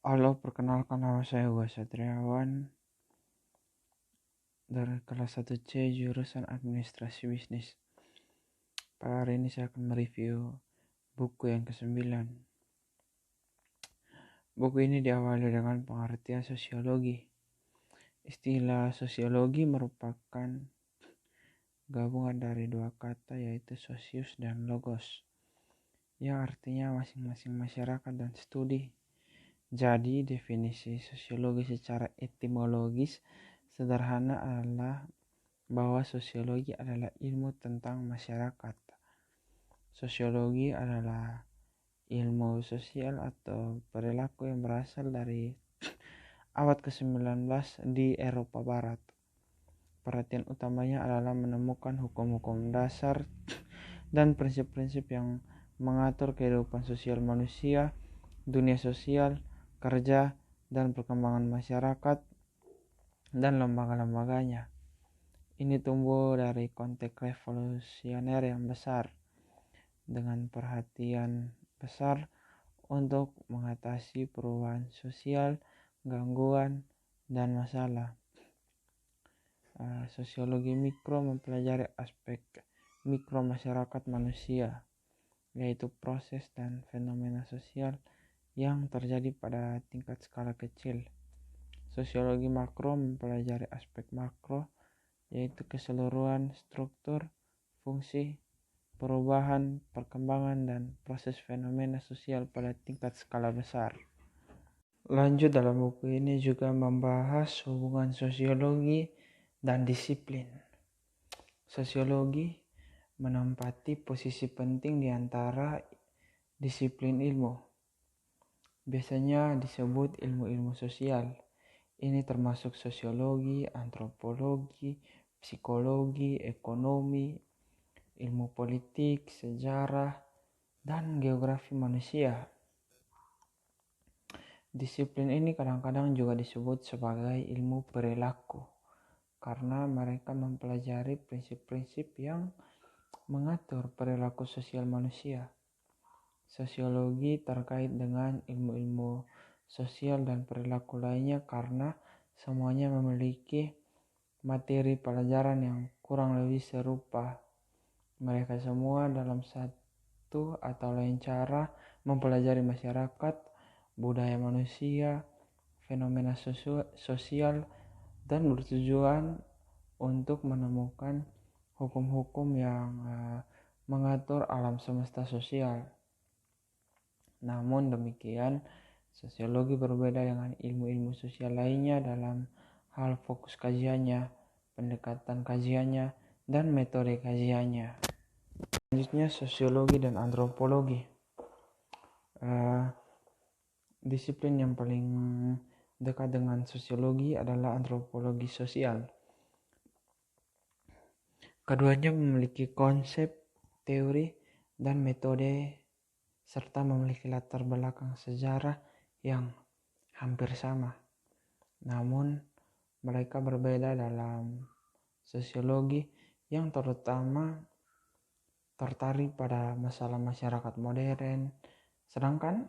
Halo, perkenalkan nama saya Hugo Satriawan dari kelas 1C jurusan Administrasi Bisnis. Pada hari ini saya akan mereview buku yang ke-9. Buku ini diawali dengan pengertian sosiologi. Istilah sosiologi merupakan gabungan dari dua kata yaitu sosius dan logos, yang artinya masing-masing masyarakat dan studi. Jadi definisi sosiologi secara etimologis sederhana adalah bahwa sosiologi adalah ilmu tentang masyarakat. Sosiologi adalah ilmu sosial atau perilaku yang berasal dari abad ke-19 di Eropa Barat. Perhatian utamanya adalah menemukan hukum-hukum dasar dan prinsip-prinsip yang mengatur kehidupan sosial manusia, dunia sosial, kerja, dan perkembangan masyarakat dan lembaga-lembaganya. Ini tumbuh dari konteks revolusioner yang besar, dengan perhatian besar untuk mengatasi perubahan sosial, gangguan, dan masalah. Sosiologi mikro mempelajari aspek mikro masyarakat manusia, yaitu proses dan fenomena sosial yang terjadi pada tingkat skala kecil. Sosiologi makro mempelajari aspek makro, yaitu keseluruhan struktur, fungsi, perubahan, perkembangan, dan proses fenomena sosial pada tingkat skala besar. Lanjut, dalam buku ini juga membahas hubungan sosiologi dan disiplin. Sosiologi menempati posisi penting di antara disiplin ilmu. Biasanya disebut ilmu-ilmu sosial. Ini termasuk sosiologi, antropologi, psikologi, ekonomi, ilmu politik, sejarah, dan geografi manusia. Disiplin ini kadang-kadang juga disebut sebagai ilmu perilaku, karena mereka mempelajari prinsip-prinsip yang mengatur perilaku sosial manusia. Sosiologi terkait dengan ilmu-ilmu sosial dan perilaku lainnya karena semuanya memiliki materi pelajaran yang kurang lebih serupa. Mereka semua dalam satu atau lain cara mempelajari masyarakat, budaya manusia, fenomena sosial, dan bertujuan untuk menemukan hukum-hukum yang mengatur alam semesta sosial. Namun demikian, sosiologi berbeda dengan ilmu-ilmu sosial lainnya dalam hal fokus kajiannya, pendekatan kajiannya, dan metode kajiannya. Selanjutnya, sosiologi dan antropologi. Disiplin yang paling dekat dengan sosiologi adalah antropologi sosial. Keduanya memiliki konsep, teori, dan metode serta memiliki latar belakang sejarah yang hampir sama. Namun, mereka berbeda dalam sosiologi yang terutama tertarik pada masalah masyarakat modern, sedangkan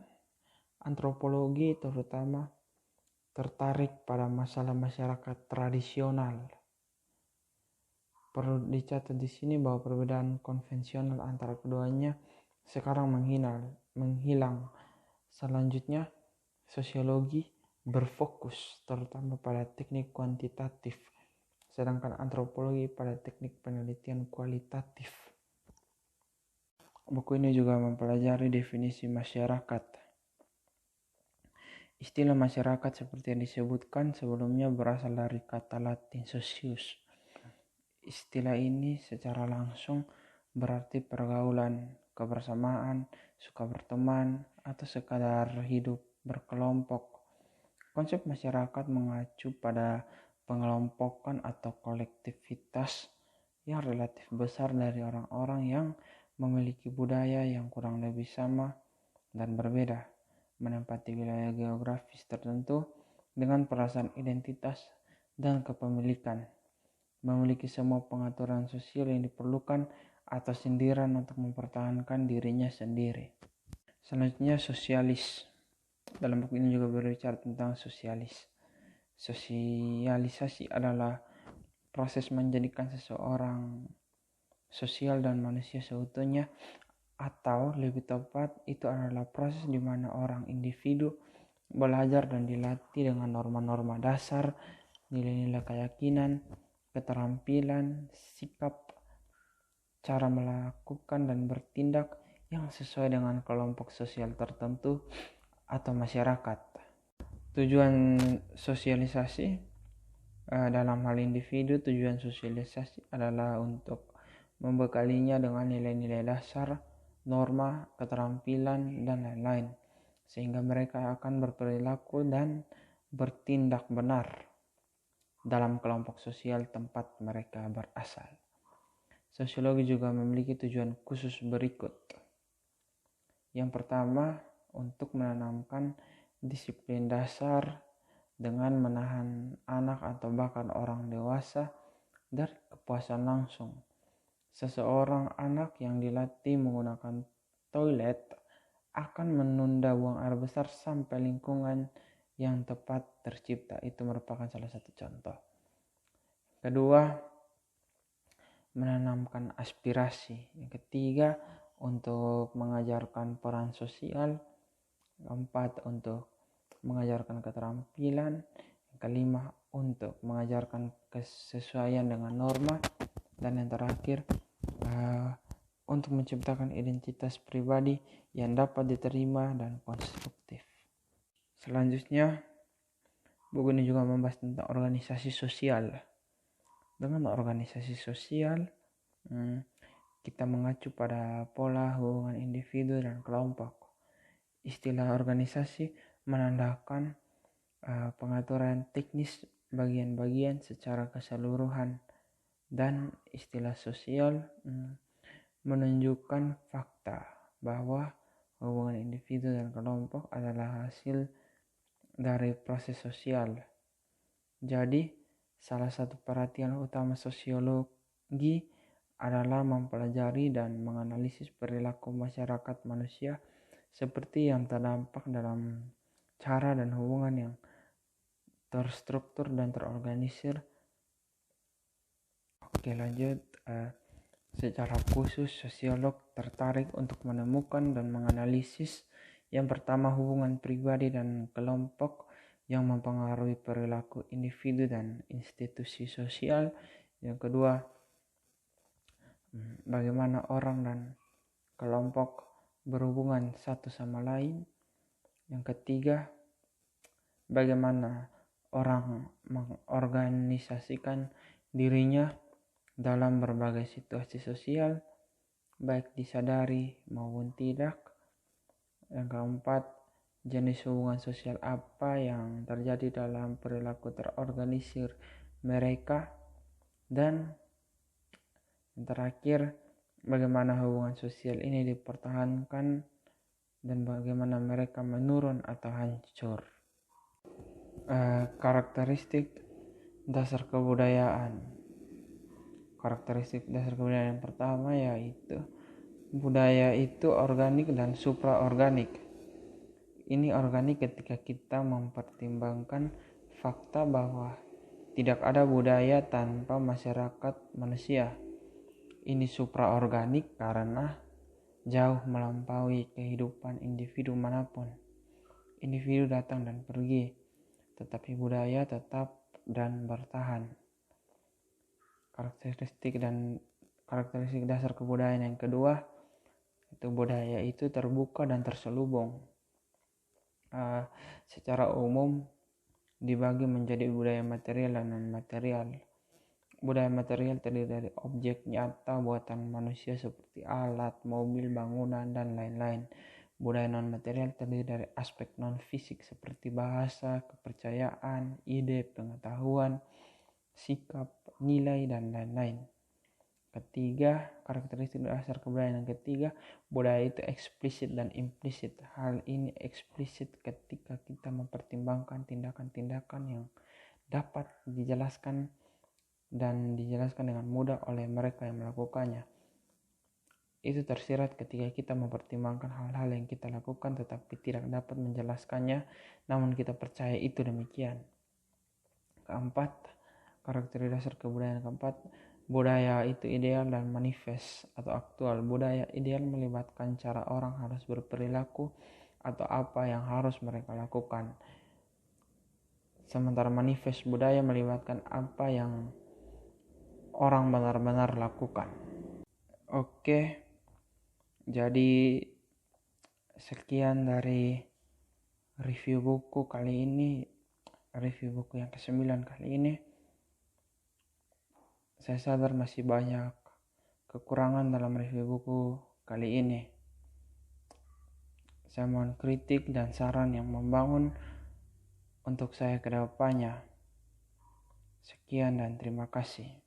antropologi terutama tertarik pada masalah masyarakat tradisional. Perlu dicatat di sini bahwa perbedaan konvensional antara keduanya sekarang menghilang. Selanjutnya, sosiologi berfokus terutama pada teknik kuantitatif, sedangkan antropologi pada teknik penelitian kualitatif. Buku ini juga mempelajari definisi masyarakat. Istilah masyarakat seperti yang disebutkan sebelumnya berasal dari kata Latin socius. Istilah ini secara langsung berarti pergaulan, kebersamaan, suka berteman, atau sekadar hidup berkelompok. Konsep masyarakat mengacu pada pengelompokan atau kolektivitas yang relatif besar dari orang-orang yang memiliki budaya yang kurang lebih sama dan berbeda, menempati wilayah geografis tertentu dengan perasaan identitas dan kepemilikan, memiliki semua pengaturan sosial yang diperlukan atau sindiran untuk mempertahankan dirinya sendiri. Selanjutnya, sosialis. Dalam buku ini juga berbicara tentang sosialisasi adalah proses menjadikan seseorang sosial dan manusia seutuhnya, atau lebih tepat itu adalah proses di mana orang individu belajar dan dilatih dengan norma-norma dasar, nilai-nilai keyakinan, keterampilan, sikap, cara melakukan dan bertindak yang sesuai dengan kelompok sosial tertentu atau masyarakat. Tujuan sosialisasi dalam hal individu, tujuan sosialisasi adalah untuk membekalinya dengan nilai-nilai dasar, norma, keterampilan, dan lain-lain, sehingga mereka akan berperilaku dan bertindak benar dalam kelompok sosial tempat mereka berasal. Sosiologi juga memiliki tujuan khusus berikut. Yang pertama, untuk menanamkan disiplin dasar dengan menahan anak atau bahkan orang dewasa dari kepuasan langsung. Seseorang anak yang dilatih menggunakan toilet akan menunda buang air besar sampai lingkungan yang tepat tercipta. Itu merupakan salah satu contoh. Kedua, menanamkan aspirasi. Yang ketiga, untuk mengajarkan peran sosial. Keempat, untuk mengajarkan keterampilan. Yang kelima, untuk mengajarkan kesesuaian dengan norma. Dan yang terakhir, untuk menciptakan identitas pribadi yang dapat diterima dan konstruktif. Selanjutnya, buku ini juga membahas tentang organisasi sosial. Dengan organisasi sosial, kita mengacu pada pola hubungan individu dan kelompok. Istilah organisasi menandakan pengaturan teknis bagian-bagian secara keseluruhan, dan istilah sosial menunjukkan fakta bahwa hubungan individu dan kelompok adalah hasil dari proses sosial. Jadi, salah satu perhatian utama sosiologi adalah mempelajari dan menganalisis perilaku masyarakat manusia seperti yang terdampak dalam cara dan hubungan yang terstruktur dan terorganisir. Oke, lanjut. Secara khusus, sosiolog tertarik untuk menemukan dan menganalisis yang pertama hubungan pribadi dan kelompok yang mempengaruhi perilaku individu dan institusi sosial. Yang kedua, bagaimana orang dan kelompok berhubungan satu sama lain. Yang ketiga, bagaimana orang mengorganisasikan dirinya dalam berbagai situasi sosial, baik disadari maupun tidak. Yang keempat, jenis hubungan sosial apa yang terjadi dalam perilaku terorganisir mereka. Dan yang terakhir, bagaimana hubungan sosial ini dipertahankan dan bagaimana mereka menurun atau hancur. Karakteristik dasar kebudayaan. Karakteristik dasar kebudayaan yang pertama yaitu budaya itu organik dan supraorganik. Ini organik ketika kita mempertimbangkan fakta bahwa tidak ada budaya tanpa masyarakat manusia. Ini supraorganik karena jauh melampaui kehidupan individu manapun. Individu datang dan pergi, tetapi budaya tetap dan bertahan. Karakteristik dasar kebudayaan yang kedua, itu budaya itu terbuka dan terselubung. Secara umum dibagi menjadi budaya material dan non-material. Budaya material terdiri dari objek nyata buatan manusia seperti alat, mobil, bangunan, dan lain-lain. Budaya non-material terdiri dari aspek non-fisik seperti bahasa, kepercayaan, ide, pengetahuan, sikap, nilai, dan lain-lain. Ketiga, karakteristik dasar kebudayaan yang ketiga, budaya itu eksplisit dan implisit. Hal ini eksplisit ketika kita mempertimbangkan tindakan-tindakan yang dapat dijelaskan dengan mudah oleh mereka yang melakukannya. itu tersirat ketika kita mempertimbangkan hal-hal yang kita lakukan tetapi tidak dapat menjelaskannya, namun kita percaya itu demikian. Keempat, karakter dasar kebudayaan keempat, budaya itu ideal dan manifest atau aktual. Budaya ideal melibatkan cara orang harus berperilaku atau apa yang harus mereka lakukan. Sementara manifest budaya melibatkan apa yang orang benar-benar lakukan. Oke, jadi sekian dari review buku kali ini, review buku yang ke-9 kali ini. Saya sadar masih banyak kekurangan dalam review buku kali ini. Saya mohon kritik dan saran yang membangun untuk saya ke depannya. Sekian dan terima kasih.